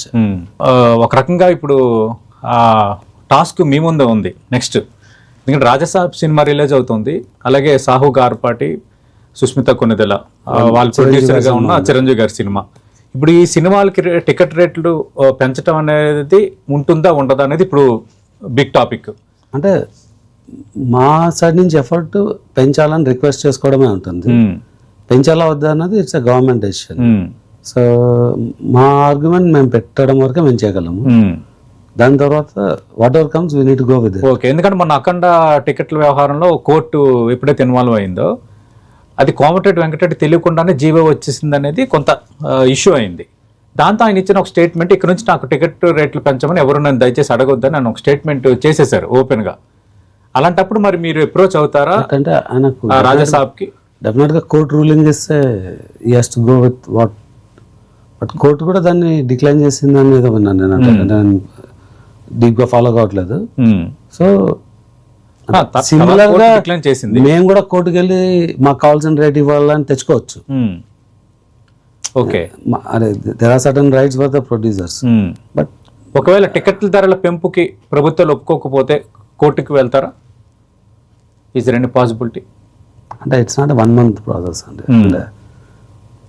వచ్చాయి. ఒక రకంగా ఇప్పుడు ఆ టాస్క్ మీ ముందే ఉంది నెక్స్ట్. ఎందుకంటే రాజసాబ్ సినిమా రిలీజ్ అవుతుంది, అలాగే సాహు గార్పాటి, సుస్మిత కొనిదెల వాళ్ళ ప్రొడ్యూసర్గా ఉన్న చిరంజీవి గారి సినిమా. ఇప్పుడు ఈ సినిమాలకి టికెట్ రేట్లు పెంచడం అనేది ఉంటుందా ఉండదా అనేది ఇప్పుడు బిగ్ టాపిక్. అంటే మా సైడ్ నుంచి ఎఫర్ట్ పెంచాలని రిక్వెస్ట్ చేసుకోవడమే ఉంటుంది. పెంచాలా వద్దా అన్నది it's a government decision. So మా ఆర్గ్యుమెంట్ మేము పెట్టడం వరకే మేము చేయగలము. దాని తర్వాత what ever comes we need to go with it. Okay, ఎందుకంటే మొన్న అఖండ టికెట్ల వ్యవహారంలో కోర్టు ఎప్పుడైతే ఇన్వాల్వ్ అయిందో అది కోమటిరెడ్డి వెంకటరెడ్డి తెలియకుండానే జీవో వచ్చేసింది అనేది కొంత ఇష్యూ అయింది. దాంతో ఆయన ఇచ్చిన ఒక స్టేట్మెంట్, ఇక్కడ నుంచి నాకు టికెట్ రేట్లు పెంచమని ఎవరు నన్ను దయచేసి అడగొద్దని ఆయన ఒక స్టేట్మెంట్ చేసేసారు ఓపెన్గా. అలాంటప్పుడు మరి మీరు అప్రోచ్ అవుతారా అంటే ఆయనకు రాజాసాబ్కి? డెఫినెట్గా కోర్టు రూలింగ్ ఇస్తే he has to go with what. But court కూడా దాన్ని డిక్లైన్ చేసిందని ఏదో విన్నాను నేను. నేను డీప్గా ఫాలో కావట్లేదు. సో సిమిలర్ గా మేము కూడా కోర్టుకు వెళ్ళి మాకు కావాల్సిన రేట్ ఇవ్వాలని తెచ్చుకోవచ్చు. ఓకే, అదే there are certain rights for the producers. But ఒకవేళ టికెట్ల ధరల పెంపుకి ప్రభుత్వాలు ఒప్పుకోకపోతే కోర్టుకి వెళ్తారా? Is there any possibility? అంటే ఇట్స్ నాట్ 1 month ప్రాసెస్ అండి.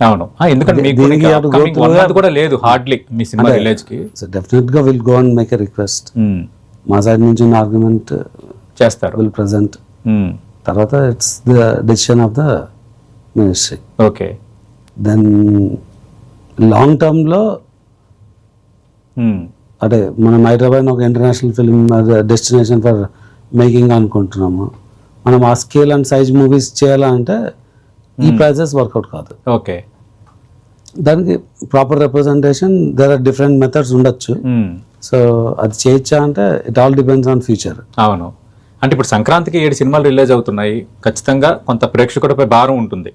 అవును, ఎందుకంటే మీకు కూడా లేదు హార్డ్లీ మీ సినిమా రిలీజ్ కి. సో డెఫినెట్ గా will go and make a request. మా సైడ్ నుంచి ఆర్గ్యుమెంట్ చేస్తారు, విల్ ప్రెజెంట్. తర్వాత it's the decision of the ministry. Okay, then long టర్మ్లో అంటే మనం హైదరాబాద్ ఒక international film destination for making అనుకుంటున్నాము. మనం ఆ స్కేల్ అండ్ సైజ్ మూవీస్ చేయాలంటే ఈ ప్రైజెస్ వర్కౌట్ కాదు. ఓకే, దానికి proper representation there are different methods ఉండొచ్చు. సో అది చేయొచ్చా అంటే it all depends on future. అవును, అంటే ఇప్పుడు సంక్రాంతికి 7 సినిమాలు రిలీజ్ అవుతున్నాయి, ఖచ్చితంగా కొంత ప్రేక్షకుడిపై భారం ఉంటుంది.